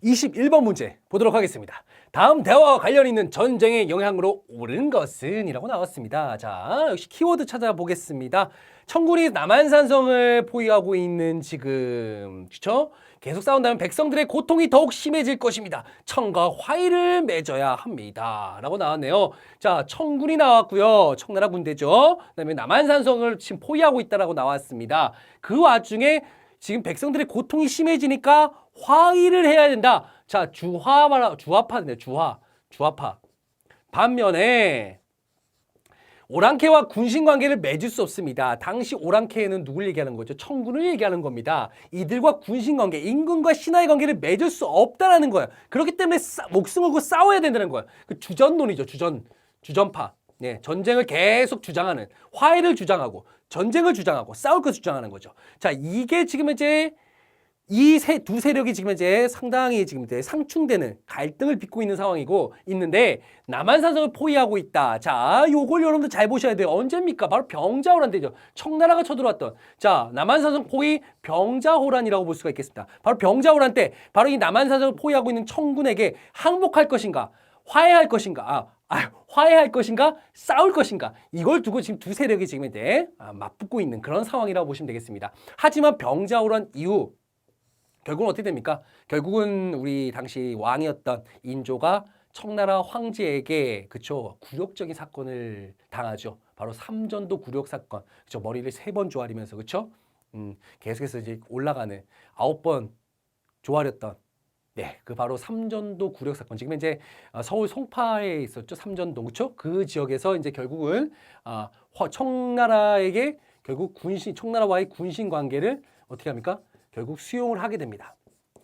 21번 문제 보도록 하겠습니다. 다음 대화와 관련 있는 전쟁의 영향으로 옳은 것은 이라고 나왔습니다. 자, 역시 키워드 찾아보겠습니다. 청군이 남한산성을 포위하고 있는 지금, 그쵸? 계속 싸운다면 백성들의 고통이 더욱 심해질 것입니다. 청과 화의를 맺어야 합니다. 라고 나왔네요. 자, 청군이 나왔고요. 청나라 군대죠. 그 다음에 남한산성을 지금 포위하고 있다라고 나왔습니다. 그 와중에 지금 백성들의 고통이 심해지니까 화의를 해야 된다. 자, 주화파인데, 주화파. 반면에 오랑캐와 군신 관계를 맺을 수 없습니다. 당시 오랑캐는 누굴 얘기하는 거죠? 청군을 얘기하는 겁니다. 이들과 군신 관계, 임금과 신하의 관계를 맺을 수 없다라는 거예요. 그렇기 때문에 목숨 걸고 싸워야 된다는 거예요. 그 주전론이죠. 주전파. 네, 전쟁을 계속 주장하는, 화해를 주장하고 전쟁을 주장하고 싸울 것을 주장하는 거죠. 자, 이게 지금 이제 이 두 세력이 지금 이제 상당히 지금 이제 상충되는 갈등을 빚고 있는 상황이고 있는데 남한산성을 포위하고 있다. 자, 요걸 여러분들 잘 보셔야 돼요. 언제입니까? 바로 병자호란 때죠. 청나라가 쳐들어왔던. 자, 남한산성 포위 병자호란이라고 볼 수가 있겠습니다. 바로 병자호란 때 바로 이 남한산성을 포위하고 있는 청군에게 항복할 것인가? 화해할 것인가? 화해할 것인가? 싸울 것인가? 이걸 두고 지금 두 세력이 지금 이제 맞붙고 있는 그런 상황이라고 보시면 되겠습니다. 하지만 병자호란 이후 결국은 어떻게 됩니까? 결국은 우리 당시 왕이었던 인조가 청나라 황제에게 그쵸 굴욕적인 사건을 당하죠. 바로 삼전도 굴욕 사건. 그쵸 머리를 3번 조아리면서 그쵸? 계속해서 이제 올라가는 9번 조아렸던 네, 그 바로 삼전도 굴욕 사건. 지금 이제 서울 송파에 있었죠. 삼전도 그쵸? 그 지역에서 이제 결국은 청나라에게 결국 청나라와의 군신 관계를 어떻게 합니까? 결국 수용을 하게 됩니다.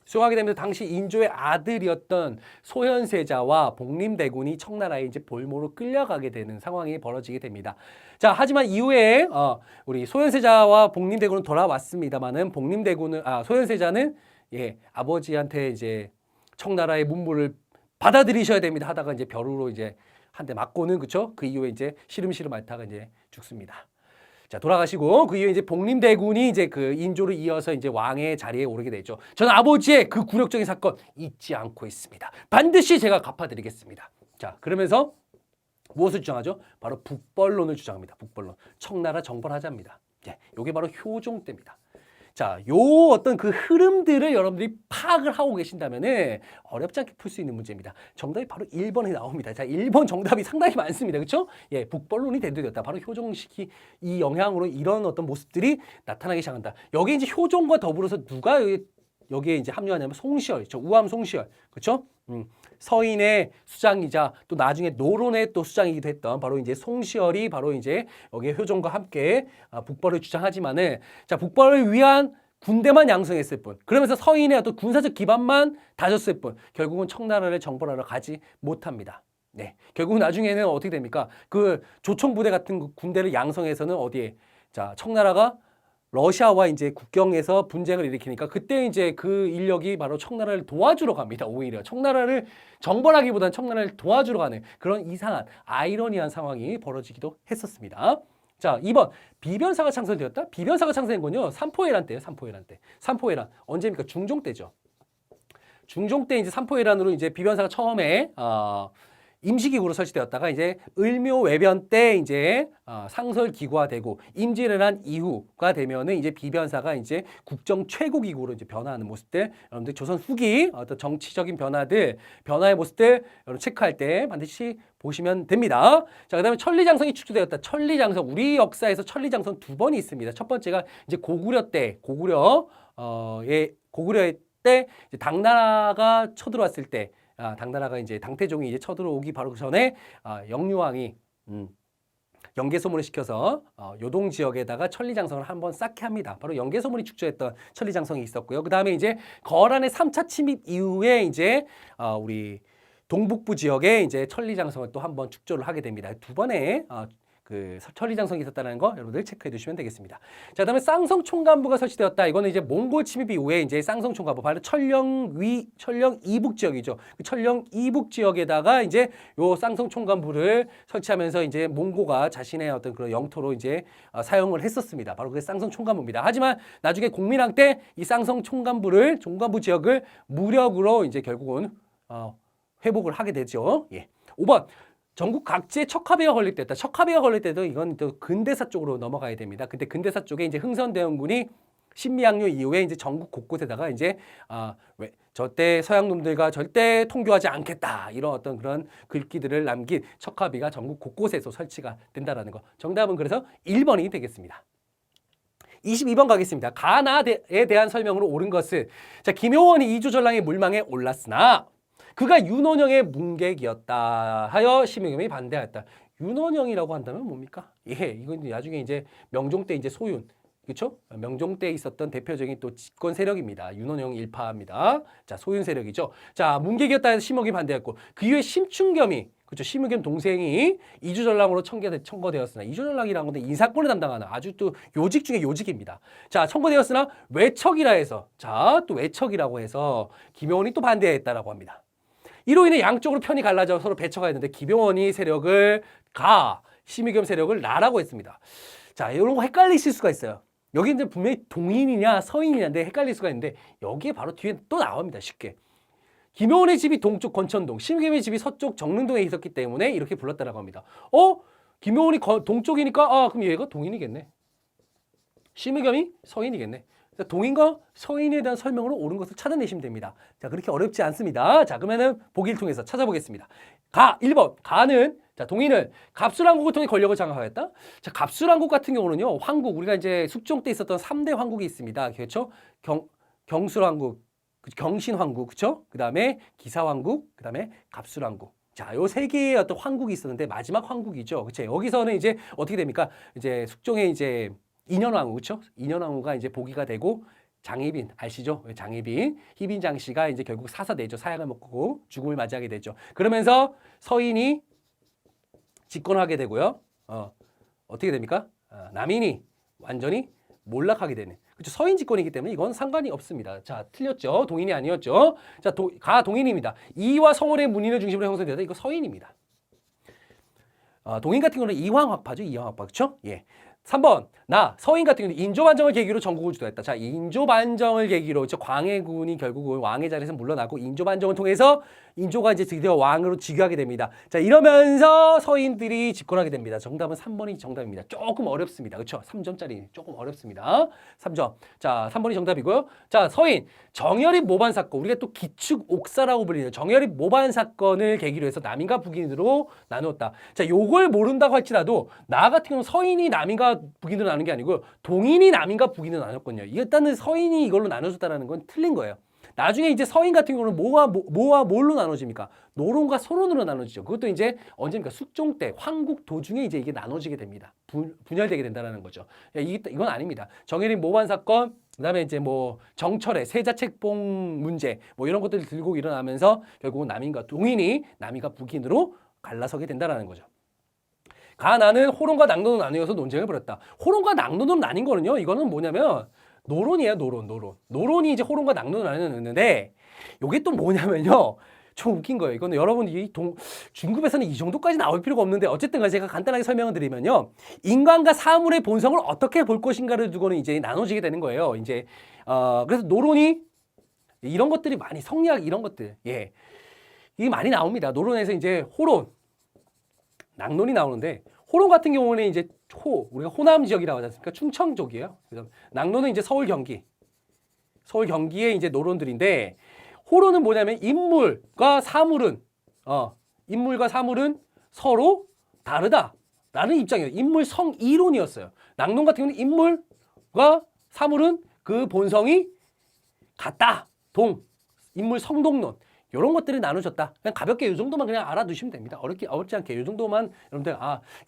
수용하게 되면서 당시 인조의 아들이었던 소현세자와 복림대군이 청나라에 이제 볼모로 끌려가게 되는 상황이 벌어지게 됩니다. 자, 하지만 이후에 우리 소현세자와 복림대군은 돌아왔습니다만은 소현세자는 아버지한테 이제 청나라의 문물을 받아들이셔야 됩니다 하다가 이제 벼루로 이제 한 대 맞고는 그쵸? 그 이후에 이제 시름시름 앓다가 이제 죽습니다. 자, 돌아가시고 그 이후에 이제 복림대군이 이제 그 인조를 이어서 이제 왕의 자리에 오르게 되죠. 저는 아버지의 그 굴욕적인 사건 잊지 않고 있습니다. 반드시 제가 갚아드리겠습니다. 자, 그러면서 무엇을 주장하죠? 바로 북벌론을 주장합니다. 북벌론. 청나라 정벌하자입니다. 예, 요게 바로 효종 때입니다. 자, 요 어떤 그 흐름들을 여러분들이 파악을 하고 계신다면은 어렵지 않게 풀 수 있는 문제입니다. 정답이 바로 1번이 나옵니다. 자, 1번 정답이 상당히 많습니다. 그렇죠? 예, 북벌론이 대두되었다. 바로 효종식이 이 영향으로 이런 어떤 모습들이 나타나기 시작한다. 여기 이제 효종과 더불어서 누가 여기에 이제 합류하냐면 송시열, 우암 송시열. 그렇죠? 서인의 수장이자 또 나중에 노론의 또 수장이기도 했던 바로 이제 송시열이 바로 이제 여기에 효종과 함께 북벌을 주장하지만은 자, 북벌을 위한 군대만 양성했을 뿐 그러면서 서인의 어떤 군사적 기반만 다졌을 뿐 결국은 청나라를 정벌하러 가지 못합니다. 네, 결국은 나중에는 어떻게 됩니까? 그 조총부대 같은 군대를 양성해서는 어디에 자, 청나라가 러시아와 이제 국경에서 분쟁을 일으키니까 그때 이제 그 인력이 바로 청나라를 도와주러 갑니다. 오히려 청나라를 정벌하기보다는 청나라를 도와주러 가는 그런 이상한 아이러니한 상황이 벌어지기도 했었습니다. 자, 2번 비변사가 창설되었다. 비변사가 창설된 건요. 삼포해란 때예요. 삼포해란 때. 삼포해란 언제입니까? 중종 때죠. 중종 때 이제 삼포해란으로 이제 비변사가 처음에 임시기구로 설치되었다가 이제 을묘외변 때 이제 상설 기구화되고 임진왜란 이후가 되면은 이제 비변사가 이제 국정 최고기구로 이제 변화하는 모습들 여러분들 조선 후기 어떤 정치적인 변화의 모습들 여러분 체크할 때 반드시 보시면 됩니다. 자, 그다음에 천리장성이 축소되었다. 천리장성 우리 역사에서 천리장성 2번이 있습니다. 첫 번째가 이제 고구려 때 고구려의 때 이제 당나라가 쳐들어왔을 때. 당나라가 이제 당태종이 이제 쳐들어오기 바로 전에 영유왕이 영계소문을 시켜서 요동 지역에다가 천리장성을 한번 쌓게 합니다. 바로 영계소문이 축조했던 천리장성이 있었고요. 그 다음에 이제 거란의 3차 침입 이후에 이제 우리 동북부 지역에 이제 천리장성을 또 한번 축조를 하게 됩니다. 두 번의 그 천리장성이 있었다는 거 여러분들 체크해 두시면 되겠습니다. 자, 그다음에 쌍성 총관부가 설치되었다. 이거는 이제 몽골 침입 이후에 이제 쌍성 총관부 바로 천령 이북 지역이죠. 그 천령 이북 지역에다가 이제 요 쌍성 총관부를 설치하면서 이제 몽고가 자신의 어떤 그런 영토로 이제 사용을 했었습니다. 바로 그게 쌍성 총관부입니다. 하지만 나중에 공민왕 때 이 쌍성 총관부 지역을 무력으로 이제 결국은 회복을 하게 되죠. 예. 5번. 전국 각지에 척화비가 건립됐다. 척화비가 건립돼도 이건 또 근대사 쪽으로 넘어가야 됩니다. 근데 근대사 쪽에 이제 흥선대원군이 신미양요 이후에 이제 전국 곳곳에다가 이제 저때 서양놈들과 절대 통교하지 않겠다 이런 어떤 그런 글귀들을 남긴 척화비가 전국 곳곳에서 설치가 된다라는 거. 정답은 그래서 1번이 되겠습니다. 22번 가겠습니다. 가나에 대한 설명으로 옳은 것은 자, 김효원이 이주전랑의 물망에 올랐으나 그가 윤원영의 문객이었다 하여 심의겸이 반대하였다. 윤원영이라고 한다면 뭡니까? 예, 이건 나중에 이제 명종 때 이제 소윤, 그렇죠? 명종 때 있었던 대표적인 또 집권 세력입니다. 윤원영 일파입니다. 자, 소윤 세력이죠. 자, 문객이었다 해서 심의겸이 반대했고 그 이후에 심춘겸이 그렇죠. 심의겸 동생이 이주전랑으로 청거되었으나 이주전랑이라는 건데 인사권을 담당하는 아주 또 요직 중에 요직입니다. 자, 청거되었으나 외척이라 해서 자, 또 외척이라고 해서 김효원이 또 반대했다라고 합니다. 이로 인해 양쪽으로 편이 갈라져 서로 배척가 했는데 김효원이 세력을 가, 심의겸 세력을 나라고 했습니다. 자, 이런 거 헷갈리실 수가 있어요. 여기 이제 분명히 동인이냐 서인이냐인데 헷갈릴 수가 있는데 여기에 바로 뒤에 또 나옵니다. 쉽게. 김효원의 집이 동쪽 권천동, 심의겸의 집이 서쪽 정릉동에 있었기 때문에 이렇게 불렀다라고 합니다. 김효원이 동쪽이니까 그럼 얘가 동인이겠네. 심의겸이 서인이겠네. 동인과 서인에 대한 설명으로 옳은 것을 찾아내시면 됩니다. 자, 그렇게 어렵지 않습니다. 자, 그러면은 보기를 통해서 찾아보겠습니다. 1번. 가는 자, 동인은 갑술왕국을 통해 권력을 장악하였다. 자, 갑술왕국 같은 경우는요. 황국 우리가 이제 숙종 때 있었던 3대 황국이 있습니다. 그렇죠? 경술왕국, 경신왕국, 그렇죠? 그다음에 기사왕국, 그다음에 갑술왕국. 자, 요 세 개의 어떤 황국이 있었는데 마지막 황국이죠. 그렇죠? 여기서는 이제 어떻게 됩니까? 이제 숙종에 이제 인현왕후, 그렇죠? 인현왕후가 이제 보기가 되고 장희빈 아시죠? 장희빈, 희빈장 씨가 이제 결국 사서되죠. 사약을 먹고 죽음을 맞이하게 되죠. 그러면서 서인이 집권하게 되고요. 어떻게 됩니까? 남인이 완전히 몰락하게 되는. 그렇죠? 서인 집권이기 때문에 이건 상관이 없습니다. 자, 틀렸죠? 동인이 아니었죠? 자, 동인입니다. 이와 성월의 문인을 중심으로 형성되다. 이거 서인입니다. 동인 같은 경우는 이황학파죠. 이황학파, 그렇죠? 예. 3번. 서인 같은 경우는 인조반정을 계기로 전국을 주도했다. 자, 인조반정을 계기로 광해군이 결국은 왕의 자리에서 물러나고 인조반정을 통해서 인조가 이제 드디어 왕으로 즉위하게 됩니다. 자, 이러면서 서인들이 집권하게 됩니다. 정답은 3번이 정답입니다. 조금 어렵습니다. 그렇죠? 3점짜리 조금 어렵습니다. 3점. 자, 3번이 정답이고요. 자, 서인 정열입 모반 사건. 우리가 또 기축 옥사라고 불리는 정열입 모반 사건을 계기로 해서 남인과 북인으로 나누었다. 자, 요걸 모른다고 할지라도 나 같은 경우는 서인이 남인과 북인으로 나눈 게 아니고 동인이 남인과 북인으로 나눴거든요. 일단은 서인이 이걸로 나눠줬다는 건 틀린 거예요. 나중에 이제 서인 같은 경우는 뭐와 뭘로 나눠집니까? 노론과 소론으로 나눠지죠. 그것도 이제 언제입니까? 숙종 때 황국 도중에 이제 이게 나눠지게 됩니다. 분열되게 된다는 거죠. 이건 아닙니다. 정혜림 모반 사건, 그다음에 이제 뭐 정철의 세자책봉 문제, 뭐 이런 것들이 들고 일어나면서 결국은 남인과 동인이 남인과 북인으로 갈라서게 된다는 거죠. 가나는 호론과 낙론으로 나뉘어서 논쟁을 벌였다. 호론과 낙론으로 나뉜 거는요. 이거는 뭐냐면 노론이에요. 노론이 이제 호론과 낙론으로 나뉘었는데 이게 또 뭐냐면요. 좀 웃긴 거예요. 이거는 여러분이 중급에서는 이 정도까지 나올 필요가 없는데 어쨌든 제가 간단하게 설명을 드리면요. 인간과 사물의 본성을 어떻게 볼 것인가를 두고는 이제 나눠지게 되는 거예요. 이제 그래서 노론이 이런 것들이 많이 성리학 이런 것들 이게 많이 나옵니다. 노론에서 이제 호론 낙론이 나오는데 호론 같은 경우는 이제 우리가 호남 지역이라고 하지 않습니까? 충청 쪽이에요. 그래서 낙론은 이제 서울 경기의 이제 노론들인데 호론은 뭐냐면 인물과 사물은 서로 다르다라는 입장이에요. 인물 성이론이었어요. 낙론 같은 경우는 인물과 사물은 그 본성이 같다. 인물 성동론. 이런 것들이 나눠졌다. 그냥 가볍게 이 정도만 그냥 알아두시면 됩니다. 어렵지 않게 이 정도만 여러분들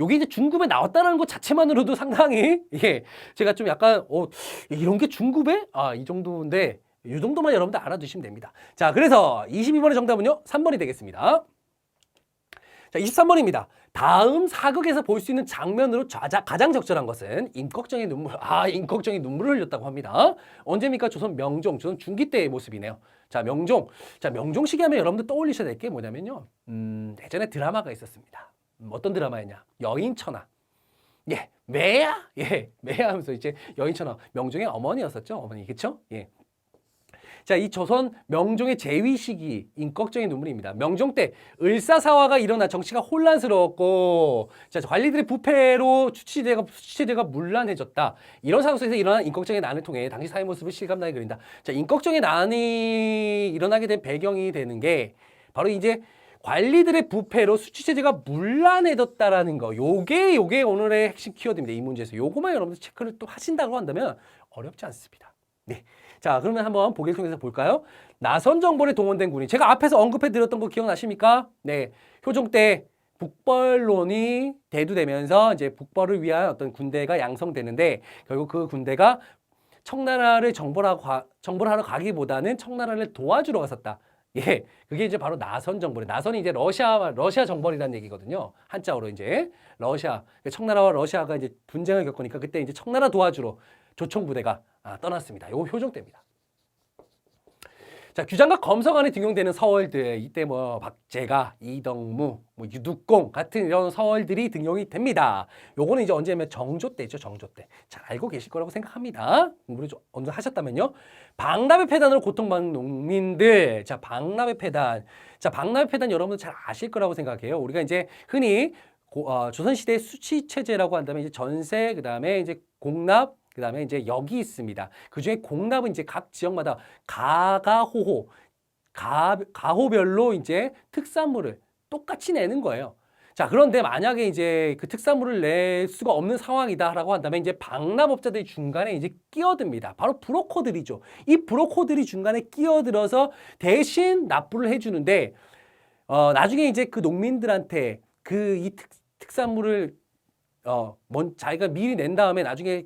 여기 이제 중급에 나왔다는 것 자체만으로도 상당히 제가 좀 약간 이런 게 중급에 이 정도인데 이 정도만 여러분들 알아두시면 됩니다. 자, 그래서 22번의 정답은요 3번이 되겠습니다. 자, 23번입니다. 다음 사극에서 볼 수 있는 장면으로 가장 적절한 것은 임꺽정의 눈물. 임꺽정이 눈물을 흘렸다고 합니다. 언제입니까? 조선 명종, 조선 중기 때의 모습이네요. 자, 명종. 자, 명종 시기 하면 여러분들 떠올리셔야 될 게 뭐냐면요. 예전에 드라마가 있었습니다. 어떤 드라마였냐? 여인천하. 예, 매야. 예, 매야 하면서 이제 여인천하. 명종의 어머니였었죠. 어머니, 그쵸? 예. 자, 이 조선 명종의 재위 시기 임꺽정의 눈물입니다. 명종 때 을사사화가 일어나 정치가 혼란스러웠고, 자, 관리들의 부패로 수치제가 문란해졌다. 이런 상황 속에서 일어난 임꺽정의 난을 통해 당시 사회 모습을 실감나게 그린다. 자, 임꺽정의 난이 일어나게 된 배경이 되는 게 바로 이제 관리들의 부패로 수치제가 문란해졌다라는 거. 요게 오늘의 핵심 키워드입니다. 이 문제에서. 요거만 여러분들 체크를 또 하신다고 한다면 어렵지 않습니다. 네. 자, 그러면 한번 보기를 통해서 볼까요? 나선 정벌에 동원된 군인. 제가 앞에서 언급해 드렸던 거 기억나십니까? 네. 효종 때 북벌론이 대두되면서 이제 북벌을 위한 어떤 군대가 양성되는데 결국 그 군대가 청나라를 정벌하러 가기보다는 청나라를 도와주러 갔었다. 예. 그게 이제 바로 나선 정벌이. 나선이 이제 러시아 정벌이라는 얘기거든요. 한자어로 이제 러시아. 청나라와 러시아가 이제 분쟁을 겪으니까 그때 이제 청나라 도와주러 조총 부대가 떠났습니다. 이거 효종 때입니다. 자, 규장과 검서관에 등용되는 서월들, 이때 뭐 박제가, 이덕무, 뭐 유득공 같은 이런 서월들이 등용이 됩니다. 요거는 이제 언제면 정조 때죠, 정조 때. 잘 알고 계실 거라고 생각합니다. 공부를 좀 어느 정도 하셨다면요. 박나베 폐단으로 고통받는 농민들. 자, 박나베 폐단. 자, 박나베 폐단 여러분들 잘 아실 거라고 생각해요. 우리가 이제 흔히 조선시대 수치 체제라고 한다면 이제 전세, 그 다음에 이제 공납, 그 다음에 이제 역이 있습니다. 그 중에 공납은 이제 각 지역마다 가호별로 이제 특산물을 똑같이 내는 거예요. 자, 그런데 만약에 이제 그 특산물을 낼 수가 없는 상황이다라고 한다면 이제 박납업자들이 중간에 이제 끼어듭니다. 바로 브로커들이죠. 이 브로커들이 중간에 끼어들어서 대신 납부를 해주는데, 나중에 이제 그 농민들한테 이 특산물을 자기가 미리 낸 다음에 나중에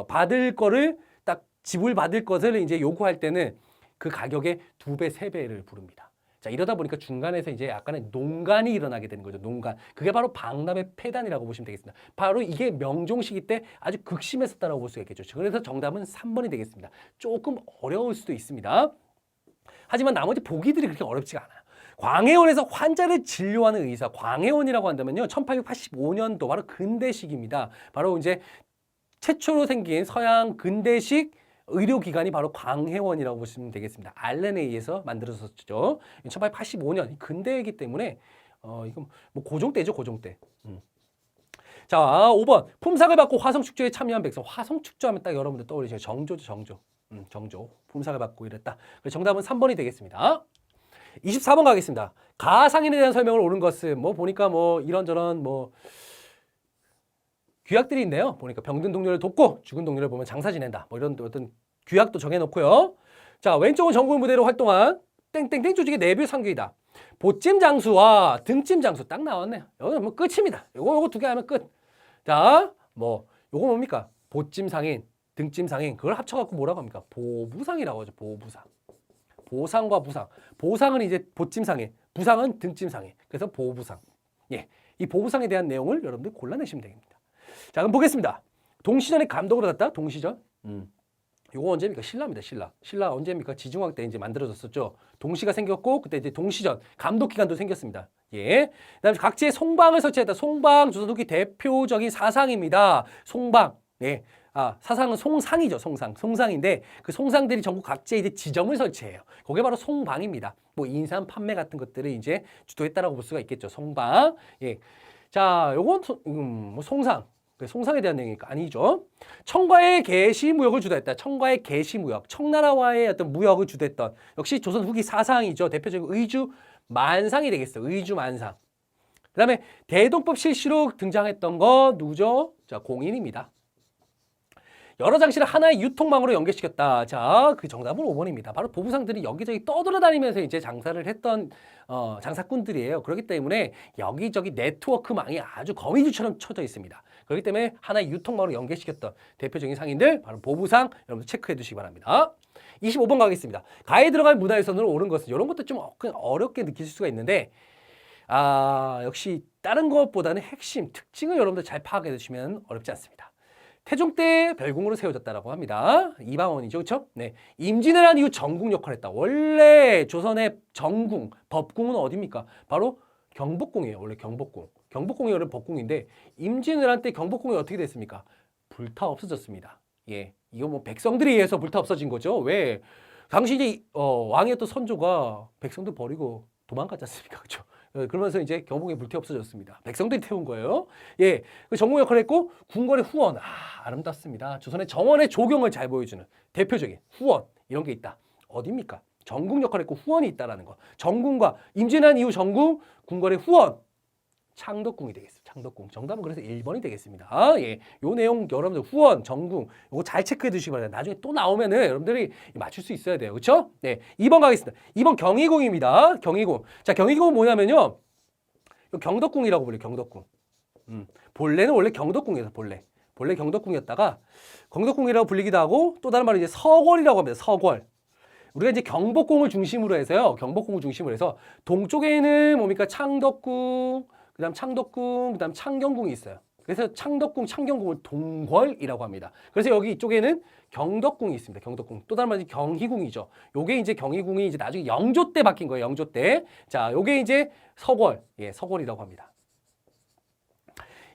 받을 거를 딱 지불받을 것을 이제 요구할 때는 그 가격의 2배, 3배를 부릅니다. 자, 이러다 보니까 중간에서 이제 약간의 농간이 일어나게 되는 거죠. 농간. 그게 바로 박납의 폐단이라고 보시면 되겠습니다. 바로 이게 명종 시기 때 아주 극심했었다라고 볼 수가 있겠죠. 그래서 정답은 3번이 되겠습니다. 조금 어려울 수도 있습니다. 하지만 나머지 보기들이 그렇게 어렵지가 않아요. 광해원에서 환자를 진료하는 의사, 광해원이라고 한다면요, 1885년도 바로 근대식입니다. 바로 이제 최초로 생긴 서양 근대식 의료기관이 바로 광해원이라고 보시면 되겠습니다. 알렌에 의해서 만들어졌죠. 1885년 근대이기 때문에 이건 뭐 고종 때죠, 고종 때. 자, 5번 품삯을 받고 화성축제에 참여한 백성. 화성축제하면 딱 여러분들 떠올리시죠. 정조죠, 정조. 정조. 품삯을 받고 이랬다. 정답은 3번이 되겠습니다. 24번 가겠습니다. 가상인에 대한 설명을 옳은 것은 뭐 보니까 뭐 이런저런 뭐 규약들이 있네요. 보니까 병든 동료를 돕고 죽은 동료를 보면 장사 지낸다. 뭐 이런 어떤 규약도 정해놓고요. 자, 왼쪽은 전국 무대로 활동한 땡땡땡 조직의 내부 상규이다. 보찜 장수와 등찜 장수 딱 나왔네요. 여기는 뭐 끝입니다. 요거 2개 하면 끝. 자, 뭐 요거 뭡니까? 보찜 상인, 등찜 상인 그걸 합쳐갖고 뭐라고 합니까? 보부상이라고 하죠. 보부상. 보상과 부상. 보상은 이제 보찜 상인, 부상은 등찜 상인. 그래서 보부상. 예, 이 보부상에 대한 내용을 여러분들 골라내시면 됩니다. 자, 그럼 보겠습니다. 동시전에 감독으로 갔다. 동시전. 요거 언제입니까? 신라입니다. 신라 언제입니까? 지중왕 때 이제 만들어졌었죠. 동시가 생겼고 그때 이제 동시전 감독 기관도 생겼습니다. 예. 그다음에 각지에 송방을 설치했다. 송방 조선 후기 대표적인 사상입니다. 송방. 예. 사상은 송상이죠. 송상인데 그 송상들이 전국 각지에 이제 지점을 설치해요. 그게 바로 송방입니다. 뭐 인삼 판매 같은 것들을 이제 주도했다라고 볼 수가 있겠죠. 송방. 예. 자, 요건 뭐 송상. 송상에 대한 내용이니까 아니죠. 청과의 계시무역을 주도했다. 청과의 계시무역. 청나라와의 어떤 무역을 주도했던 역시 조선 후기 사상이죠. 대표적인 의주만상이 되겠어요. 의주만상. 그 다음에 대동법 실시로 등장했던 거 누구죠? 자, 공인입니다. 여러 장씨를 하나의 유통망으로 연결시켰다. 자, 그 정답은 5번입니다. 바로 보부상들이 여기저기 떠돌아다니면서 이제 장사를 했던 장사꾼들이에요. 그렇기 때문에 여기저기 네트워크망이 아주 거미줄처럼 쳐져 있습니다. 그렇기 때문에 하나의 유통망으로 연결시켰던 대표적인 상인들 바로 보부상 여러분들 체크해 두시기 바랍니다. 25번 가겠습니다. 가에 들어갈 문화유산으로 옳은 것은 이런 것도 좀 어렵게 느끼실 수가 있는데 역시 다른 것보다는 핵심, 특징을 여러분들 잘 파악해 두시면 어렵지 않습니다. 태종 때 별궁으로 세워졌다라고 합니다. 이방원이죠, 그렇죠? 네, 임진을 한 이후 정궁 역할을 했다. 원래 조선의 정궁, 법궁은 어디입니까? 바로 경복궁이에요. 원래 경복궁. 경복궁이 원래 법궁인데 임진을 한 때 경복궁이 어떻게 됐습니까? 불타 없어졌습니다. 예, 이거 뭐 백성들에 의해서 불타 없어진 거죠. 왜? 당시 이제 왕이었던 선조가 백성들 버리고 도망갔지 않습니까? 그렇죠? 그러면서 이제 경복궁이 불태 없어졌습니다. 백성들이 태운 거예요. 예, 그 정궁 역할을 했고 궁궐의 후원, 아름답습니다. 조선의 정원의 조경을 잘 보여주는 대표적인 후원 이런 게 있다. 어디입니까? 정궁 역할을 했고 후원이 있다라는 거. 정궁과 임진한 이후 정궁, 궁궐의 후원, 창덕궁이 되겠습니다. 창덕궁. 정답은 그래서 1번이 되겠습니다. 예. 요 내용 여러분들 후원, 정궁 이거 잘 체크해 두시기 바랍니다. 나중에 또 나오면은 여러분들이 맞출 수 있어야 돼요. 그렇죠? 네. 2번 가겠습니다. 2번 경희궁입니다. 경희궁. 자, 경희궁은 뭐냐면요. 경덕궁이라고 불려요. 경덕궁. 본래는 원래 경덕궁이었어요. 본래 경덕궁이었다가 경덕궁이라고 불리기도 하고 또 다른 말로 이제 서궐이라고 합니다. 서궐. 우리가 이제 경복궁을 중심으로 해서요. 경복궁을 중심으로 해서 동쪽에는 뭡니까? 창덕궁, 그다음 창덕궁, 그다음 창경궁이 있어요. 그래서 창덕궁, 창경궁을 동궐이라고 합니다. 그래서 여기 이쪽에는 경덕궁이 있습니다. 경덕궁. 또 다른 말로 경희궁이죠. 요게 이제 경희궁이 이제 나중에 영조 때 바뀐 거예요. 영조 때. 자, 요게 이제 서궐, 예, 서궐이라고 합니다.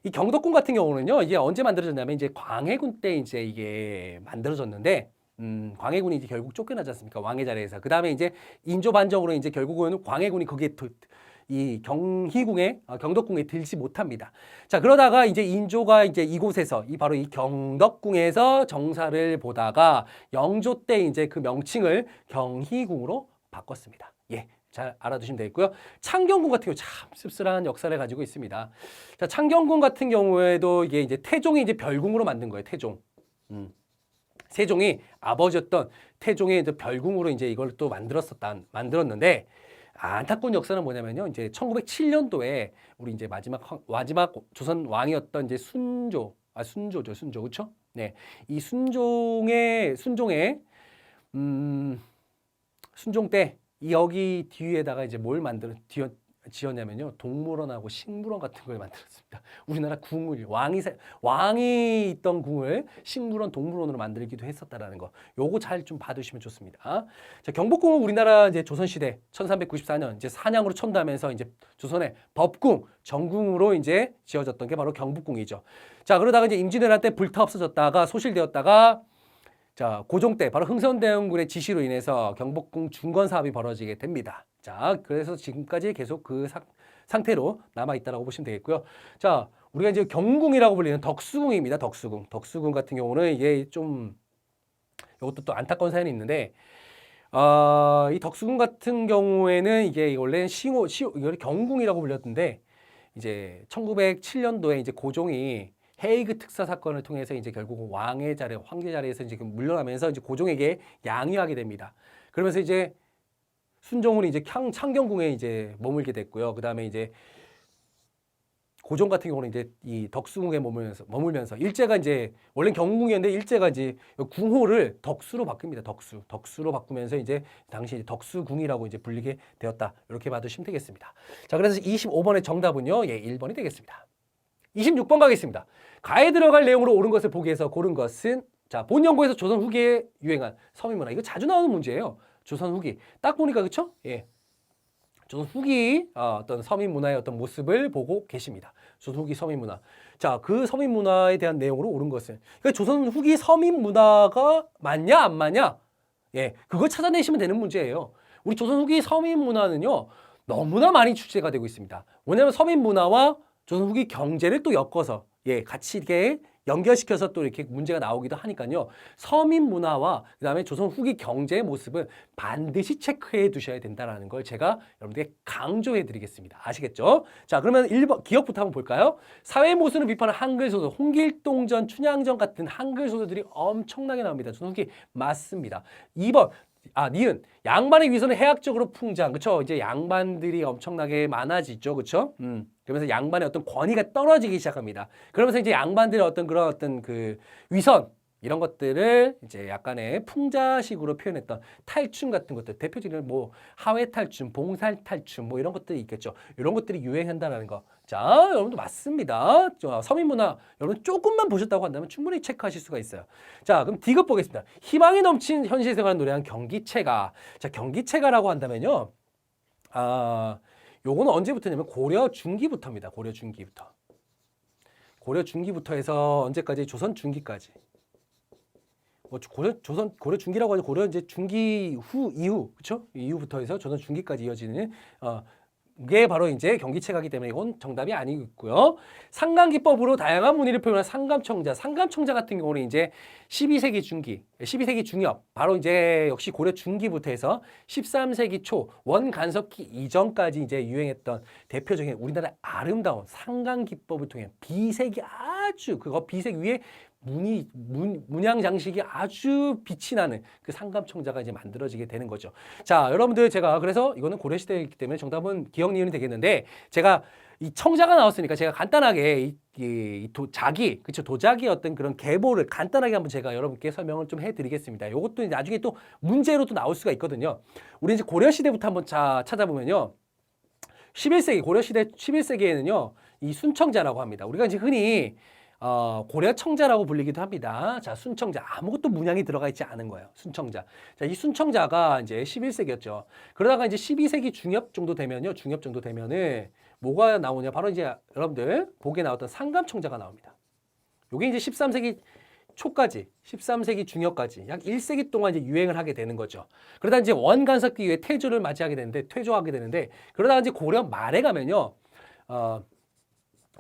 이 경덕궁 같은 경우는요, 이게 언제 만들어졌냐면 이제 광해군 때 이제 이게 만들어졌는데, 광해군이 이제 결국 쫓겨나지 않습니까? 왕의 자리에서. 그 다음에 이제 인조 반정으로 이제 결국은 광해군이 거기에 이 경희궁에, 경덕궁에 들지 못합니다. 자, 그러다가 이제 인조가 이제 이곳에서, 바로 이 경덕궁에서 정사를 보다가 영조 때 이제 그 명칭을 경희궁으로 바꿨습니다. 예. 잘 알아두시면 되겠고요. 창경궁 같은 경우 참 씁쓸한 역사를 가지고 있습니다. 자, 창경궁 같은 경우에도 이게 이제 태종이 이제 별궁으로 만든 거예요. 태종. 세종이 아버지였던 태종의 이제 별궁으로 이제 이걸 또 만들었는데 안타까운 역사는 뭐냐면요. 이제 1907년도에 우리 이제 마지막 조선 왕이었던 이제 순조죠. 순조. 그렇죠? 네. 이 순종의 순종 때 여기 뒤에다가 이제 뭘 지었냐면요. 동물원하고 식물원 같은 걸 만들었습니다. 우리나라 궁을 왕이 있던 궁을 식물원, 동물원으로 만들기도 했었다라는 거. 요거 잘 좀 봐두시면 좋습니다. 자, 경복궁은 우리나라 이제 조선시대 1394년 이제 산양으로 첨단하면서 이제 조선의 법궁, 정궁으로 이제 지어졌던 게 바로 경복궁이죠. 자, 그러다가 이제 임진왜란 때 불타 없어졌다가 소실되었다가 자, 고종 때 바로 흥선대원군의 지시로 인해서 경복궁 중건 사업이 벌어지게 됩니다. 자, 그래서 지금까지 계속 그 상태로 남아있다라고 보시면 되겠고요. 자, 우리가 이제 경궁이라고 불리는 덕수궁입니다. 덕수궁 같은 경우는 이게 좀 이것도 또 안타까운 사연이 있는데 이 덕수궁 같은 경우에는 이게 원래는 이걸 경궁이라고 불렸는데 이제 1907년도에 이제 고종이 헤이그 특사 사건을 통해서 이제 결국 황제 자리에서 이제 물러나면서 이제 고종에게 양위하게 됩니다. 그러면서 이제 순종은 이제 창경궁에 이제 머물게 됐고요. 그 다음에 이제 고종 같은 경우는 이제 이 덕수궁에 머물면서 일제가 이제 원래 경궁이었는데 일제가 이제 궁호를 덕수로 바뀝니다. 덕수로 바꾸면서 이제 당시 이제 덕수궁이라고 이제 불리게 되었다. 이렇게 봐두시면 되겠습니다. 자, 그래서 25번의 정답은요, 예, 1번이 되겠습니다. 26번 가겠습니다. 가에 들어갈 내용으로 옳은 것을 보기 위해서 고른 것은 자, 본 연구에서 조선 후기에 유행한 서민문화. 이거 자주 나오는 문제예요. 조선 후기. 딱 보니까 그렇죠? 예. 조선 후기 어떤 서민문화의 어떤 모습을 보고 계십니다. 조선 후기 서민문화. 자, 그 서민문화에 대한 내용으로 옳은 것은 그러니까 조선 후기 서민문화가 맞냐 안 맞냐? 예, 그걸 찾아내시면 되는 문제예요. 우리 조선 후기 서민문화는요. 너무나 많이 출제가 되고 있습니다. 왜냐하면 서민문화와 조선 후기 경제를 또 엮어서 같이 이렇게 연결시켜서 또 이렇게 문제가 나오기도 하니까요. 서민 문화와 그다음에 조선 후기 경제의 모습은 반드시 체크해 두셔야 된다는 걸 제가 여러분들께 강조해 드리겠습니다. 아시겠죠? 자, 그러면 1번 기억부터 한번 볼까요? 사회 모순을 비판한 한글 소설, 홍길동전, 춘향전 같은 한글 소설들이 엄청나게 나옵니다. 조선 후기 맞습니다. 2번 니은 양반의 위선은 해학적으로 풍장. 그렇죠? 이제 양반들이 엄청나게 많아지죠. 그렇죠? 그러면서 양반의 어떤 권위가 떨어지기 시작합니다. 그러면서 이제 양반들의 어떤 그런 어떤 그 위선, 이런 것들을 이제 약간의 풍자식으로 표현했던 탈춤 같은 것들, 대표적인 뭐 하회 탈춤, 봉살 탈춤 뭐 이런 것들이 있겠죠. 이런 것들이 유행한다라는 거. 자, 여러분도 맞습니다. 서민문화 여러분 조금만 보셨다고 한다면 충분히 체크하실 수가 있어요. 자, 그럼 D급 보겠습니다. 희망이 넘친 현실생활을 노래한 경기체가. 자, 경기체가라고 한다면요. 요거는 언제부터냐면 고려 중기부터입니다. 고려 중기부터. 고려 중기부터 해서 언제까지? 조선 중기까지. 뭐 고려 중기라고 하죠. 고려 이제 중기 후 이후 그렇죠? 이후부터 해서 조선 중기까지 이어지는 이게 바로 이제 경기체가기 때문에 이건 정답이 아니고요. 상감기법으로 다양한 문의를 표현한 상감청자. 상감청자 같은 경우는 이제 12세기 중기, 12세기 중엽, 바로 이제 역시 고려 중기부터 해서 13세기 초 원간섭기 이전까지 이제 유행했던 대표적인 우리나라의 아름다운 상감기법을 통해 비색이 아주 그거 비색 위에 문양 장식이 아주 빛이 나는 그 상감청자가 이제 만들어지게 되는 거죠. 자, 여러분들 제가 그래서 이거는 고려시대이기 때문에 정답은 기억 니은이 되겠는데 제가 이 청자가 나왔으니까 제가 간단하게 도자기, 그쵸? 도자기의 어떤 그런 계보를 간단하게 한번 제가 여러분께 설명을 좀 해드리겠습니다. 이것도 나중에 또 문제로 또 나올 수가 있거든요. 우리 이제 고려시대부터 한번 찾아보면요. 11세기, 고려시대 11세기에는요, 이 순청자라고 합니다. 우리가 이제 흔히 고려청자라고 불리기도 합니다. 자, 순청자. 아무것도 문양이 들어가 있지 않은 거예요. 순청자. 자, 이 순청자가 이제 11세기였죠. 그러다가 이제 12세기 중엽 정도 되면요. 중엽 정도 되면은 뭐가 나오냐? 바로 이제 여러분들 보기에 나왔던 상감청자가 나옵니다. 요게 이제 13세기 초까지, 13세기 중엽까지 약 1세기 동안 이제 유행을 하게 되는 거죠. 그러다 이제 원간섭기 이후에 퇴조를 맞이하게 되는데, 퇴조하게 되는데, 그러다가 이제 고려 말에 가면요.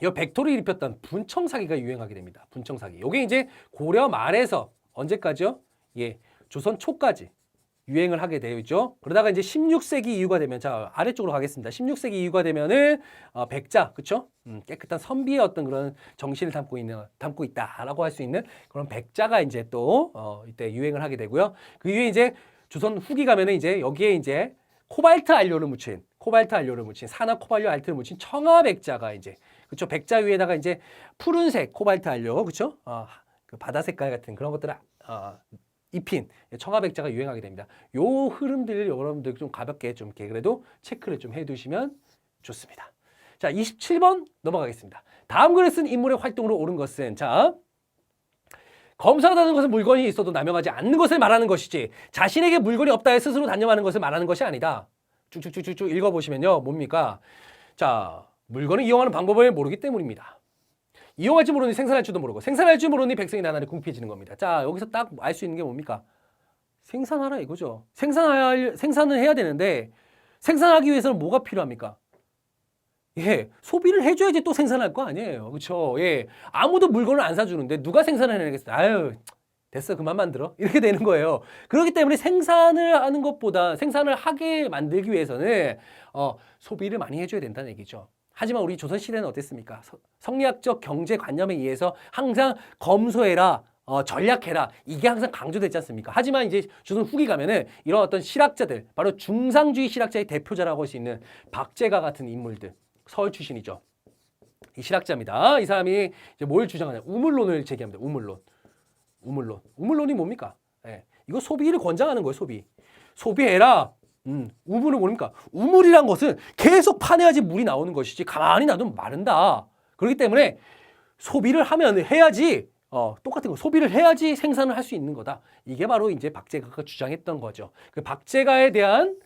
이 백토를 일으켰던 분청사기가 유행하게 됩니다. 분청사기. 요게 이제 고려 말에서 언제까지요? 예, 조선 초까지 유행을 하게 되죠. 그러다가 이제 16세기 이후가 되면, 자, 아래쪽으로 가겠습니다. 16세기 이후가 되면은 백자, 그쵸? 깨끗한 선비의 어떤 그런 정신을 담고 있다라고 할 수 있는 그런 백자가 이제 또 이때 유행을 하게 되고요. 그 이후에 이제 조선 후기 가면은 이제 여기에 이제 코발트 안료를 묻힌 산화 코발료 알트를 묻힌 청아백자가 이제 그렇죠. 백자 위에다가 이제 푸른색 코발트 안료 그렇죠. 그 바다 색깔 같은 그런 것들을 입힌 청아백자가 유행하게 됩니다. 요 흐름들 여러분들 좀 가볍게 좀 이렇게 그래도 체크를 좀 해두시면 좋습니다. 자, 27번 넘어가겠습니다. 다음 글을 쓴 인물의 활동으로 옳은 것은 자. 검사하다는 것은 물건이 있어도 남용하지 않는 것을 말하는 것이지 자신에게 물건이 없다에 스스로 단념하는 것을 말하는 것이 아니다. 쭉쭉쭉쭉 읽어보시면요. 뭡니까? 자, 물건을 이용하는 방법을 모르기 때문입니다. 이용할 줄 모르니 생산할 줄도 모르고 생산할 줄 모르니 백성이 나날이 궁핍해지는 겁니다. 자, 여기서 딱 알 수 있는 게 뭡니까? 생산하라 이거죠. 생산을 해야 되는데 생산하기 위해서는 뭐가 필요합니까? 예, 소비를 해줘야지 또 생산할 거 아니에요. 그렇죠? 예, 아무도 물건을 안 사주는데 누가 생산을 해내겠어요? 아유, 됐어, 그만 만들어. 이렇게 되는 거예요. 그렇기 때문에 생산을 하는 것보다 생산을 하게 만들기 위해서는 소비를 많이 해줘야 된다는 얘기죠. 하지만 우리 조선시대는 어땠습니까? 성리학적 경제관념에 의해서 항상 검소해라, 전략해라 이게 항상 강조됐지 않습니까? 하지만 이제 조선 후기 가면은 이런 어떤 실학자들, 바로 중상주의 실학자의 대표자라고 할 수 있는 박제가 같은 인물들, 서울 출신이죠. 이 실학자입니다. 이 사람이 이제 뭘 주장하냐? 우물론을 제기합니다. 우물론이 뭡니까? 예, 이거 소비를 권장하는 거예요. 소비해라. 우물은 뭡니까? 우물이란 것은 계속 파내야지 물이 나오는 것이지 가만히 놔두면 마른다. 그렇기 때문에 소비를 하면 해야지 똑같은 거 소비를 해야지 생산을 할 수 있는 거다. 이게 바로 이제 박제가가 주장했던 거죠. 그 박제가에 대한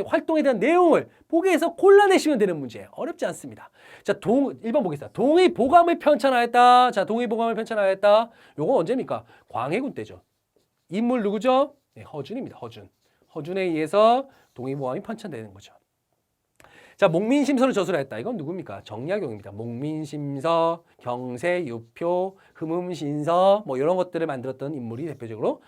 활동에 대한 내용을 보기에서 골라내시면 되는 문제예요. 어렵지 않습니다. 자, 1번 보겠습니다. 동의보감을 편찬하였다. 자, 동의보감을 편찬하였다. 요거 언제입니까? 광해군 때죠. 인물 누구죠? 네, 허준입니다. 허준에 의해서 동의보감이 편찬되는 거죠. 자, 목민심서를 저술하였다. 이건 누굽니까? 정약용입니다. 목민심서, 경세, 유표, 흠음신서 뭐 이런 것들을 만들었던 인물이 대표적으로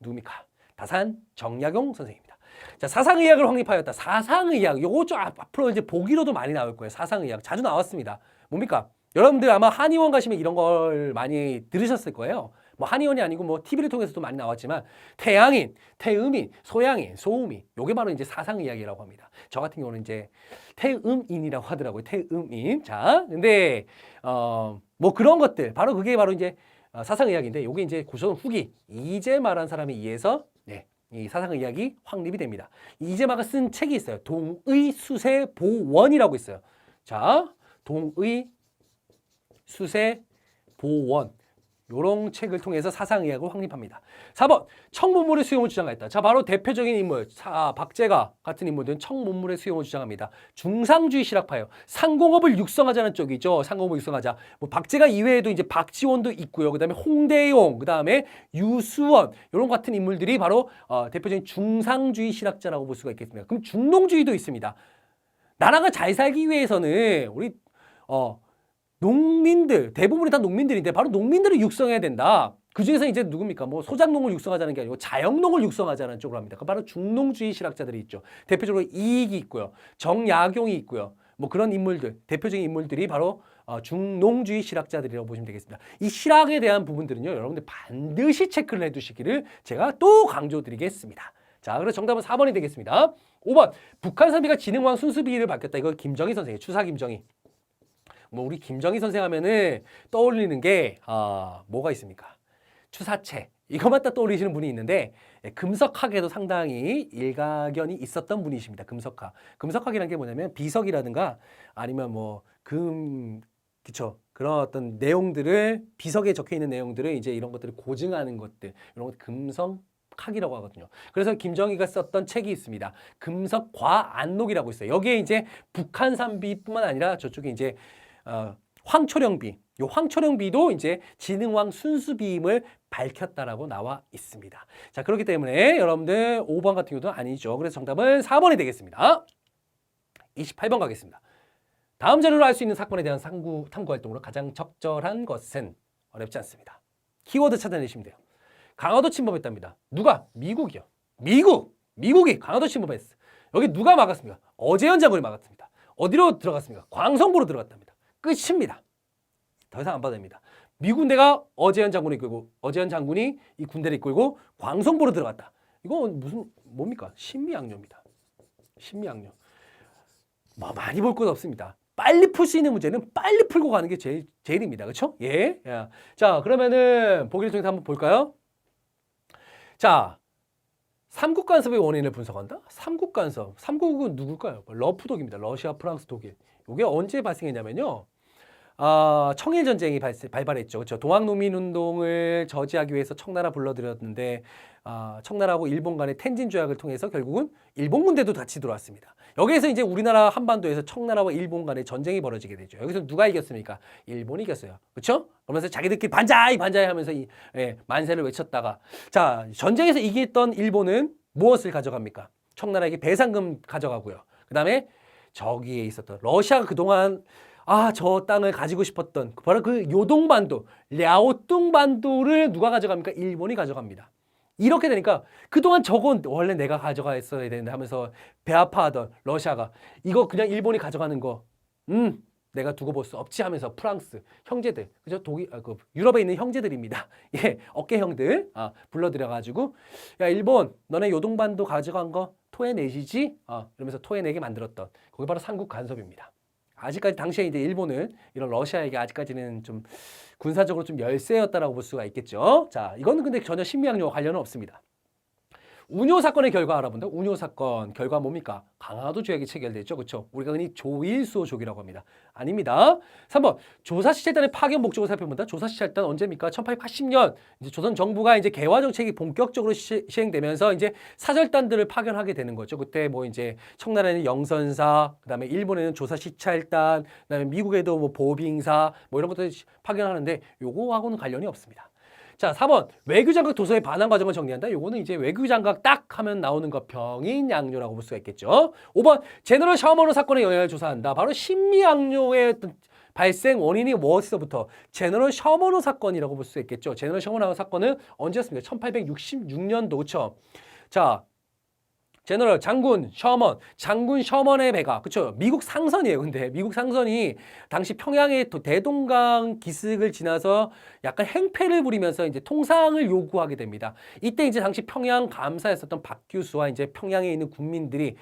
누굽니까? 다산 정약용 선생입니다. 자, 사상의학을 확립하였다. 사상의학. 요거 좀 앞으로 이제 보기로도 많이 나올 거예요. 사상의학. 자주 나왔습니다. 뭡니까? 여러분들 아마 한의원 가시면 이런 걸 많이 들으셨을 거예요. 뭐 한의원이 아니고 뭐 TV를 통해서도 많이 나왔지만 태양인, 태음인, 소양인, 소음인. 요게 바로 이제 사상의학이라고 합니다. 저 같은 경우는 이제 태음인이라고 하더라고요. 태음인. 자, 근데 뭐 그런 것들 바로 그게 바로 이제 사상의학인데 요게 이제 고전 후기 이재마라는 사람에 의해서 이 사상의학이 확립이 됩니다. 이재마가 쓴 책이 있어요. 동의수세보원이라고 있어요. 자, 동의수세보원. 요런 책을 통해서 사상의학을 확립합니다. 4번, 청문물의 수용을 주장했다. 자, 바로 대표적인 인물, 박제가 같은 인물들은 청문물의 수용을 주장합니다. 중상주의 실학파예요. 상공업을 육성하자는 쪽이죠. 상공업을 육성하자. 뭐 박제가 이외에도 이제 박지원도 있고요. 그다음에 홍대용, 그다음에 유수원 이런 같은 인물들이 바로 대표적인 중상주의 실학자라고 볼 수가 있겠습니다. 그럼 중농주의도 있습니다. 나라가 잘 살기 위해서는 우리 농민들, 대부분이 다 농민들인데 바로 농민들을 육성해야 된다. 그 중에서 이제 누굽니까? 뭐 소작농을 육성하자는 게 아니고 자영농을 육성하자는 쪽으로 합니다. 바로 중농주의 실학자들이 있죠. 대표적으로 이익이 있고요. 정약용이 있고요. 뭐 그런 인물들, 대표적인 인물들이 바로 중농주의 실학자들이라고 보시면 되겠습니다. 이 실학에 대한 부분들은요, 여러분들 반드시 체크를 해두시기를 제가 또 강조드리겠습니다. 자, 그래서 정답은 4번이 되겠습니다. 5번, 북한 선비가 진흥왕 순수비위를 밝혔다. 이거 김정희 선생이에요. 추사 김정희. 뭐 우리 김정희 선생 하면은 떠올리는 게 뭐가 있습니까? 추사체. 이것만 딱 떠올리시는 분이 있는데 금석학에도 상당히 일가견이 있었던 분이십니다. 금석학. 금석학이라는 게 뭐냐면 비석이라든가 아니면 뭐 그쵸. 그런 어떤 내용들을 비석에 적혀 있는 내용들을 이제 이런 것들을 고증하는 것들 이런 것 금석학이라고 하거든요. 그래서 김정희가 썼던 책이 있습니다. 금석과안록이라고 있어요. 여기에 이제 북한산비뿐만 아니라 저쪽에 이제 황초령비, 요 황초령비도 이제 진흥왕 순수비임을 밝혔다라고 나와 있습니다. 자, 그렇기 때문에 여러분들 5번 같은 경우도 아니죠. 그래서 정답은 4번이 되겠습니다. 28번 가겠습니다. 다음 자료로 알 수 있는 사건에 대한 탐구 활동으로 가장 적절한 것은 어렵지 않습니다. 키워드 찾아내시면 돼요. 강화도 침범했답니다. 누가? 미국이요. 미국이 강화도 침범했어. 여기 누가 막았습니까? 어제현 장군이 막았습니다. 어디로 들어갔습니까? 광성보로 들어갔답니다. 끝입니다. 더 이상 안 봐도 됩니다. 미군 대가 어제현 장군이 이끌고 어제현 장군이 이 군대를 이끌고 광성보로 들어갔다. 이거 뭡니까? 신미양요입니다. 신미양요. 뭐 많이 볼 것 없습니다. 빨리 풀 수 있는 문제는 빨리 풀고 가는 게 제일입니다. 그렇죠? 예. 자, 그러면은 보기를 통해서 한번 볼까요? 자, 삼국간섭의 원인을 분석한다? 삼국간섭. 삼국은 누굴까요? 러프독입니다. 러시아, 프랑스, 독일. 이게 언제 발생했냐면요. 청일전쟁이 발발했죠. 그렇죠? 동학농민운동을 저지하기 위해서 청나라 불러들였는데 청나라하고 일본 간의 텐진 조약을 통해서 결국은 일본 군대도 같이 들어왔습니다. 여기에서 이제 우리나라 한반도에서 청나라와 일본 간의 전쟁이 벌어지게 되죠. 여기서 누가 이겼습니까? 일본이 이겼어요. 그렇죠? 그러면서 자기들끼리 반자이 하면서 만세를 외쳤다가 자, 전쟁에서 이겼던 일본은 무엇을 가져갑니까? 청나라에게 배상금 가져가고요. 그다음에 저기에 있었던 러시아가 그동안 저 땅을 가지고 싶었던 바로 그 요동반도, 랴오뚱반도를 누가 가져갑니까? 일본이 가져갑니다. 이렇게 되니까 그동안 저건 원래 내가 가져갔어야 되는데 하면서 배 아파하던 러시아가 이거 그냥 일본이 가져가는 거 내가 두고 볼 수 없지 하면서 프랑스 형제들, 그죠? 독일, 유럽에 있는 형제들입니다. 예, 어깨 형들 불러들여가지고 야, 일본 너네 요동반도 가져간 거 토해내시지? 이러면서 토해내게 만들었던 그게 바로 삼국 간섭입니다. 아직까지 당시에 이제 일본은 이런 러시아에게 아직까지는 좀 군사적으로 좀 열세였다라고 볼 수가 있겠죠. 자, 이거는 근데 전혀 신미양요와 관련은 없습니다. 운요 사건의 결과 알아본다. 운요 사건 결과 뭡니까? 강화도 조약이 체결됐죠. 그렇죠? 우리가 흔히 조일수호족이라고 합니다. 아닙니다. 3번 조사시찰단의 파견 목적을 살펴본다. 조사시찰단 언제입니까? 1880년 이제 조선 정부가 이제 개화 정책이 본격적으로 시행되면서 이제 사절단들을 파견하게 되는 거죠. 그때 뭐 이제 청나라에는 영선사, 그다음에 일본에는 조사시찰단, 그다음에 미국에도 뭐 보빙사 뭐 이런 것들 파견하는데 요거하고는 관련이 없습니다. 자, 4번 외교장각 도서의 반환 과정을 정리한다. 요거는 이제 외교장각 딱 하면 나오는 거 병인양요라고 볼 수가 있겠죠. 5번 제너럴 샤머너 사건의 영향을 조사한다. 바로 신미양요의 발생 원인이 무엇에서부터? 제너럴 샤머너 사건이라고 볼 수 있겠죠. 제너럴 샤머너 사건은 언제였습니까? 1866년도. 그렇죠? 자, 제너럴 장군 셔먼의 배가 그쵸 미국 상선이에요. 근데 미국 상선이 당시 평양의 대동강 기슭을 지나서 약간 행패를 부리면서 이제 통상을 요구하게 됩니다. 이때 이제 당시 평양 감사했었던 박규수와 이제 평양에 있는 국민들이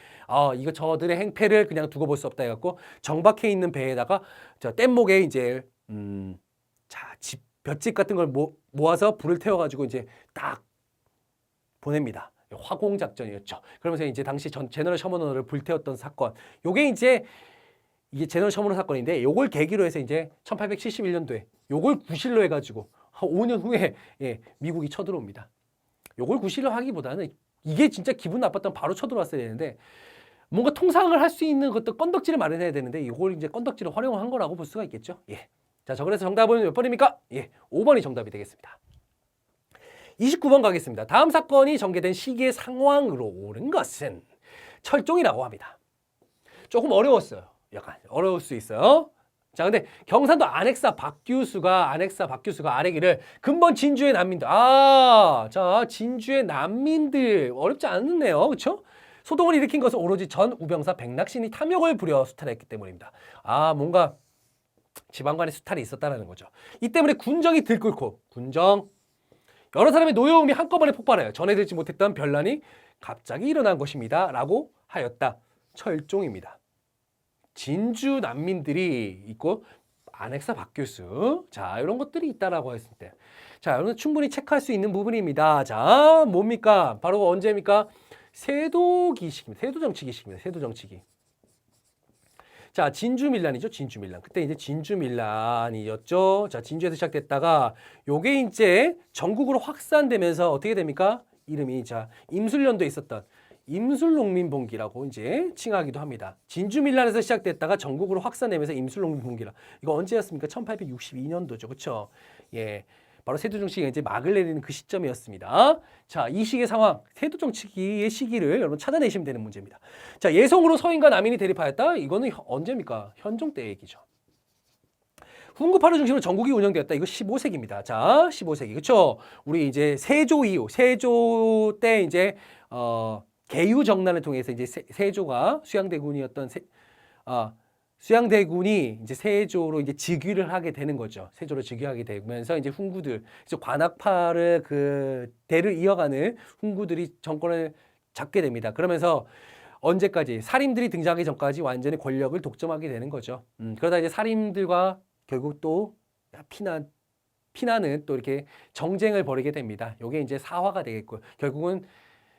이거 저들의 행패를 그냥 두고 볼 수 없다 해갖고 정박해 있는 배에다가 저 뗏목에 이제 볏짚 같은 걸 모아서 불을 태워가지고 이제 딱 보냅니다. 화공 작전이었죠. 그러면서 이제 당시 제너럴 셔먼을 불태웠던 사건. 요게 이제 이게 제너럴 셔먼 사건인데 요걸 계기로 해서 이제 1871년도에 요걸 구실로 해가지고 한 5년 후에 예, 미국이 쳐들어옵니다. 요걸 구실로 하기보다는 이게 진짜 기분 나빴던 바로 쳐들어왔어야 되는데 뭔가 통상을 할 수 있는 것도 건덕지를 마련해야 되는데 이걸 이제 건덕지를 활용한 거라고 볼 수가 있겠죠. 예. 자, 그래서 정답은 몇 번입니까? 예, 5번이 정답이 되겠습니다. 29번 가겠습니다. 다음 사건이 전개된 시기의 상황으로 옳은 것은 철종이라고 합니다. 조금 어려웠어요. 약간 어려울 수 있어요. 자, 근데 경산도 안핵사 박규수가 아래기를 근본 진주의 난민들. 자, 진주의 난민들 어렵지 않네요. 그렇죠? 소동을 일으킨 것은 오로지 전 우병사 백낙신이 탐욕을 부려 수탈했기 때문입니다. 뭔가 지방간에 수탈이 있었다는 거죠. 이 때문에 군정이 들끓고 여러 사람의 노여움이 한꺼번에 폭발해요. 전해들지 못했던 변란이 갑자기 일어난 것입니다. 라고 하였다. 철종입니다. 진주 난민들이 있고 안핵사 박규수. 자, 이런 것들이 있다라고 했을 때. 자, 여러분 충분히 체크할 수 있는 부분입니다. 자, 뭡니까? 바로 언제입니까? 세도기 시기입니다. 세도정치기 시기입니다. 세도정치기. 자, 진주밀란이죠. 진주밀란. 그때 이제 진주밀란이었죠. 자, 진주에서 시작됐다가 요게 이제 전국으로 확산되면서 어떻게 됩니까? 이름이 자, 임술련도에 있었던 임술농민봉기라고 이제 칭하기도 합니다. 진주밀란에서 시작됐다가 전국으로 확산되면서 임술농민봉기라. 이거 언제였습니까? 1862년도죠. 그렇죠? 예. 바로 세도정치기가 이제 막을 내리는 그 시점이었습니다. 자, 이 시기의 상황, 세도정치기의 시기를 여러분 찾아내시면 되는 문제입니다. 자, 예송으로 서인과 남인이 대립하였다. 이거는 언제입니까? 현종 때 얘기죠. 훈구파를 중심으로 전국이 운영되었다. 이거 15세기입니다. 자, 15세기. 그렇죠? 우리 이제 세조 이후, 세조 때 이제 개유 정난을 통해서 이제 세조가 수양대군이 이제 세조로 이제 즉위를 하게 되는 거죠. 세조로 즉위하게 되면서 이제 훈구들, 이제 관악파를 그 대를 이어가는 훈구들이 정권을 잡게 됩니다. 그러면서 언제까지 사림들이 등장하기 전까지 완전히 권력을 독점하게 되는 거죠. 그러다 이제 사림들과 결국 또 피나는 또 이렇게 정쟁을 벌이게 됩니다. 이게 이제 사화가 되겠고요. 결국은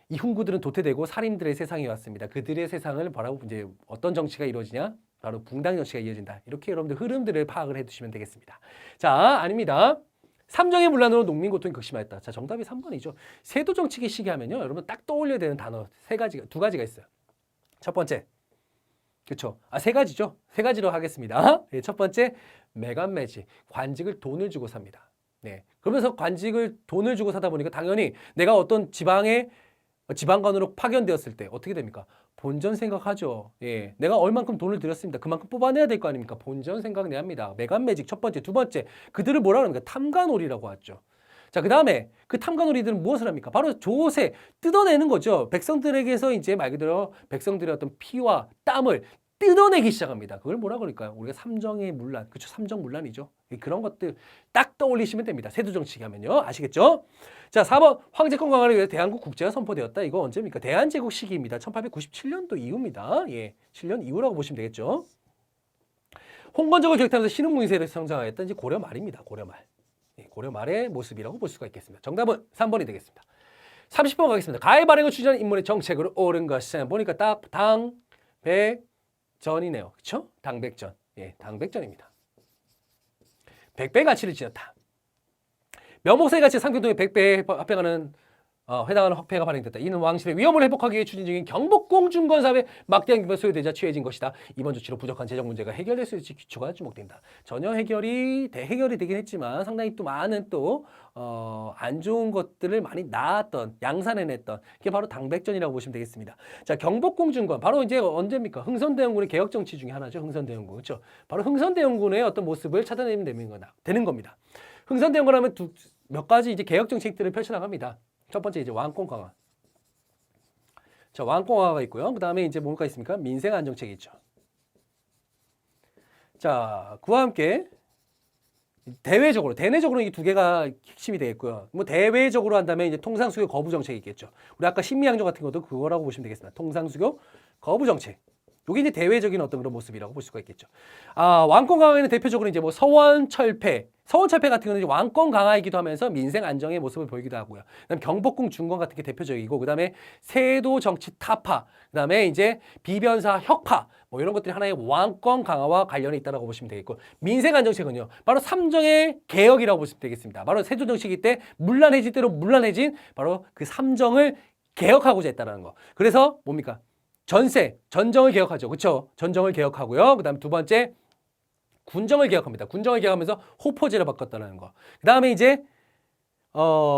이 훈구들은 도태되고 사림들의 세상이 왔습니다. 그들의 세상을 바라고 이제 어떤 정치가 이루어지냐? 바로 붕당 정치가 이어진다. 이렇게 여러분들 흐름들을 파악을 해두시면 되겠습니다. 자, 아닙니다. 삼정의 문란으로 농민 고통이 극심하였다. 자, 정답이 3번이죠. 세도 정치기 시기 하면요, 여러분 딱 떠올려야 되는 단어 두 가지가 있어요. 첫 번째, 그렇죠? 세 가지죠. 세 가지로 하겠습니다. 네, 첫 번째, 매간매지, 관직을 돈을 주고 삽니다. 네, 그러면서 관직을 돈을 주고 사다 보니까 당연히 내가 어떤 지방관으로 파견되었을 때 어떻게 됩니까? 본전 생각하죠. 예, 내가 얼만큼 돈을 들였습니다. 그만큼 뽑아내야 될 거 아닙니까? 본전 생각내야 합니다. 매간매직 첫 번째. 두 번째, 그들을 뭐라 그럽니까? 탐관오리라고 하죠. 자, 그 다음에 그 탐관오리들은 무엇을 합니까? 바로 조세, 뜯어내는 거죠. 백성들에게서 이제 말 그대로 백성들의 어떤 피와 땀을 뜯어내기 시작합니다. 그걸 뭐라 그럴까요? 우리가 삼정의 문란, 그렇죠? 삼정문란이죠. 그런 것들 딱 떠올리시면 됩니다. 세도정치기 하면요. 아시겠죠? 자, 4번 황제권 강화를 위해 대한국 국제가 선포되었다. 이거 언제입니까? 대한제국 시기입니다. 1897년도 이후입니다. 예, 7년 이후라고 보시면 되겠죠. 홍건적을 격퇴하면서 신흥문세를 성장하였다. 이제 고려 말입니다. 고려 말. 예, 고려 말의 모습이라고 볼 수가 있겠습니다. 정답은 3번이 되겠습니다. 30번 가겠습니다. 가해 발행을 추진한 인물의 정책으로 옳은 것은 보니까 딱 당백전이네요. 그렇죠? 당백전. 예, 당백전입니다. 백배 가치를 지었다. 명목상의 가치 상표동의 100배에 합해가는 해당하는 화폐가 발행됐다. 이는 왕실의 위험을 회복하기 위해 추진 중인 경복궁 중건 사업에 막대한 규모가 소요되자 취해진 것이다. 이번 조치로 부족한 재정 문제가 해결될 수 있을지 기초가 주목된다. 전혀 해결이 되긴 했지만 상당히 또 많은 또 안 좋은 것들을 많이 낳았던, 양산해냈던 게 바로 당백전이라고 보시면 되겠습니다. 자, 경복궁 중건 바로 이제 언제입니까? 흥선대원군의 개혁 정치 중에 하나죠. 흥선대원군. 그렇죠? 바로 흥선대원군의 어떤 모습을 찾아내면 되는 겁니다. 흥선대원군 하면 몇 가지 이제 개혁 정책들을 펼쳐나갑니다. 첫 번째 이제 왕권 강화. 자, 왕권 강화가 있고요. 그 다음에 이제 뭐가 있습니까? 민생 안정책이 있죠. 자, 그와 함께 대내적으로 이 두 개가 핵심이 되겠고요. 뭐 대외적으로 한다면 이제 통상수교 거부 정책이 있겠죠. 우리 아까 신미양조 같은 것도 그거라고 보시면 되겠습니다. 통상수교 거부 정책. 이게 이제 대외적인 어떤 그런 모습이라고 볼 수가 있겠죠. 왕권 강화에는 대표적으로 이제 뭐 서원철폐 같은 경우는 이제 왕권 강화이기도 하면서 민생 안정의 모습을 보이기도 하고요. 그다음 경복궁 중건 같은 게 대표적이고, 그다음에 세도 정치 타파, 그다음에 이제 비변사 혁파, 뭐 이런 것들이 하나의 왕권 강화와 관련이 있다고 보시면 되겠고, 민생 안정책은요, 바로 삼정의 개혁이라고 보시면 되겠습니다. 바로 세조 정치기 때 문란해질 대로 문란해진 바로 그 삼정을 개혁하고자 했다는 거. 그래서 뭡니까? 전정을 개혁하죠. 그렇죠? 전정을 개혁하고요. 그다음에 두 번째 군정을 개혁합니다. 군정을 개혁하면서 호포제를 바꿨다는 거. 그다음에 이제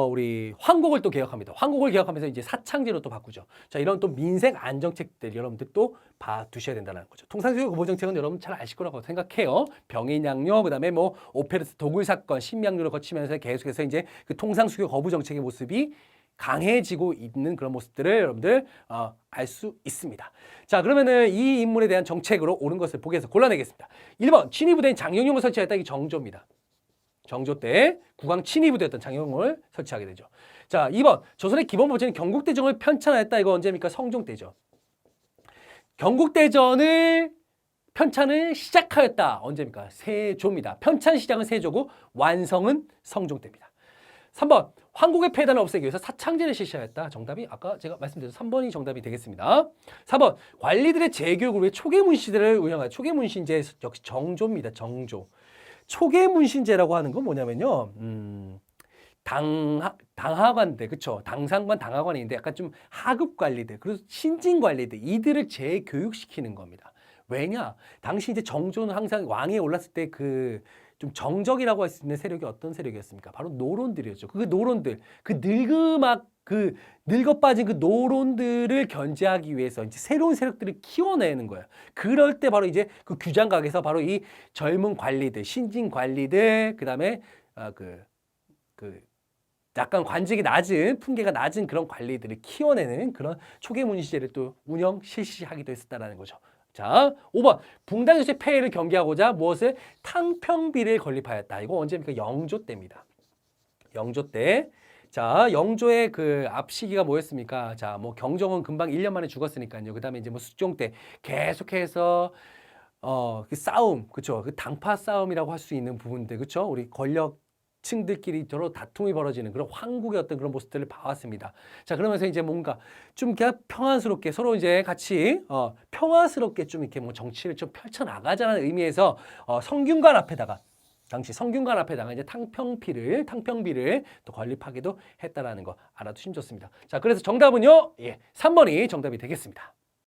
우리 황곡을 또 개혁합니다. 황곡을 개혁하면서 이제 사창제로 또 바꾸죠. 자, 이런 또 민생 안정책들 여러분들 또 봐두셔야 된다는 거죠. 통상적인 고보 정책은 여러분 잘 아실 거라고 생각해요. 병인양요, 그다음에 뭐 오페르스 도굴 사건, 신명류를 거치면서 계속해서 이제 그 통상수교 거부 정책의 모습이 강해지고 있는 그런 모습들을 여러분들 알 수 있습니다. 자, 그러면은 이 인물에 대한 정책으로 옳은 것을 보기 위해서 골라내겠습니다. 1번 친위부대인 장영용을 설치했다. 이게 정조입니다. 정조 때 국왕 친위부대였던 장영용을 설치하게 되죠. 자, 2번 조선의 기본법제는 경국대전을 편찬하였다. 이거 언제입니까? 성종 때죠. 경국대전을 편찬을 시작하였다. 언제입니까? 세조입니다. 편찬 시작은 세조고 완성은 성종 때입니다. 3번 황국의 폐단을 없애기 위해서 사창제를 실시하였다. 정답이 아까 제가 말씀드린 3번이 정답이 되겠습니다. 4번 관리들의 재교육을 위해 초계문신제를 운영한 초계문신제 역시 정조입니다. 정조. 초계문신제라고 하는 건 뭐냐면요. 당하관들, 그쵸? 당상관, 당하관인데 약간 좀 하급 관리들, 그리고 신진 관리들, 이들을 재교육시키는 겁니다. 왜냐? 당시 이제 정조는 항상 왕위에 올랐을 때 좀 정적이라고 할 수 있는 세력이 어떤 세력이었습니까? 바로 노론들이었죠. 그 노론들, 늙어 빠진 그 노론들을 견제하기 위해서 이제 새로운 세력들을 키워내는 거예요. 그럴 때 바로 이제 그 규장각에서 바로 이 젊은 관리들, 신진 관리들, 그다음에 약간 관직이 낮은, 품계가 낮은 그런 관리들을 키워내는 그런 초계문시제를 또 실시하기도 했었다는 거죠. 자, 5번 붕당유세 폐해를 경계하고자 무엇을 탕평비를 건립하였다. 이거 언제입니까? 영조 때입니다. 영조 때. 자, 영조의 그 앞시기가 뭐였습니까? 자, 뭐 경정은 금방 1년 만에 죽었으니까요. 그다음에 이제 뭐 숙종 때 계속해서 그 싸움, 그렇죠? 그 당파 싸움이라고 할 수 있는 부분들, 그렇죠? 우리 권력층들끼리 서로 다툼이 벌어지는 그런 황국의 어떤 그런 모습들을 봐왔습니다. 자, 그러면서 이제 뭔가 좀 그냥 평안스럽게 서로 이제 같이 평화스럽게 좀 이렇게 뭐 정치를 좀 펼쳐나가자는 의미에서 당시 성균관 앞에다가 이제 탕평비를 또 건립하기도 했다라는 거 알아두시면 좋습니다. 자, 그래서 정답은요, 3번이 정답이 되겠습니다.